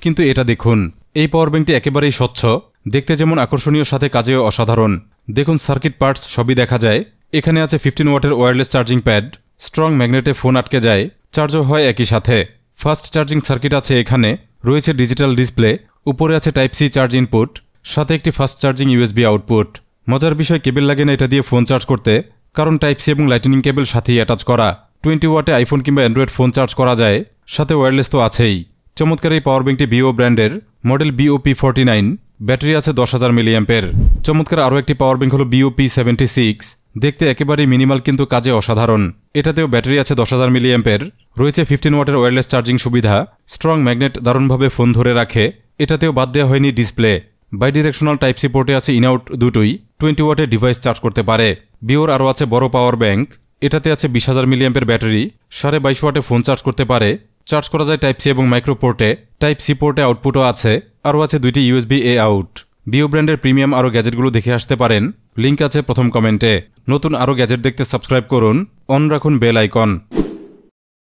কিন্তু এটা দেখুন, এই পাওয়ার ব্যাংকটি একেবারেই স্বচ্ছ, দেখতে যেমন আকর্ষণীয় সাথে কাজেও অসাধারণ। দেখুন সার্কিট পার্টস সবই দেখা যায়। এখানে আছে 15 ওয়াটের ওয়্যারলেস চার্জিং প্যাড, স্ট্রং ম্যাগনেটে ফোন আটকে যায়, চার্জও হয় একই সাথে। ফাস্ট চার্জিং সার্কিট আছে এখানে, রয়েছে ডিজিটাল ডিসপ্লে, উপরে আছে টাইপ সি চার্জ ইনপুট, সাথে একটি ফাস্ট চার্জিং ইউএসবি আউটপুট। মজার বিষয় কেবল লাগে না এটা দিয়ে ফোন চার্জ করতে, কারণ টাইপ সি এবং লাইটনিং কেবল সাথেই অ্যাটাচ করা। 20 ওয়াটে আইফোন কিংবা অ্যান্ড্রয়েড ফোন চার্জ করা যায়, সাথে ওয়্যারলেস তো আছেই। চমৎকার এই পাওয়ার ব্যাংকটি বিও ব্র্যান্ডের, মডেল BOP49, ব্যাটারি আছে 10,000 মিলিঅ্যাম্পের। চমৎকার আরও একটি পাওয়ার ব্যাংক হলো BOP76, দেখতে একেবারেই মিনিমাল কিন্তু কাজে অসাধারণ। এটাতেও ব্যাটারি আছে 10,000 মিলিঅ্যাম্পের, রয়েছে 15 ওয়াটের ওয়্যারলেস চার্জিং সুবিধা, স্ট্রং ম্যাগনেট দারুণভাবে ফোন ধরে রাখে। এটাতেও বাদ দেওয়া হয়নি ডিসপ্লে। বাইডিরেকশনাল টাইপ সি পোর্টে আছে ইন আউট দুটোই, 20 ওয়াটের ডিভাইস চার্জ করতে পারে। বিওর আরও আছে বড় পাওয়ার ব্যাংক, এটাতে আছে 20,000 মিলিঅ্যাম্পের ব্যাটারি, 22.5 ওয়াটে ফোন চার্জ করতে পারে। চার্জ করা যায় টাইপ সি এবং মাইক্রো পোর্টে, টাইপ সি পোর্টে আউটপুটও আছে, আরও আছে 2টি USB A আউট। বিও ব্র্যান্ডের প্রিমিয়াম আরও গ্যাজেটগুলো দেখে আসতে পারেন, লিঙ্ক আছে প্রথম কমেন্টে। নতুন আরও গ্যাজেট দেখতে সাবস্ক্রাইব করুন, অন রাখুন বেল আইকন।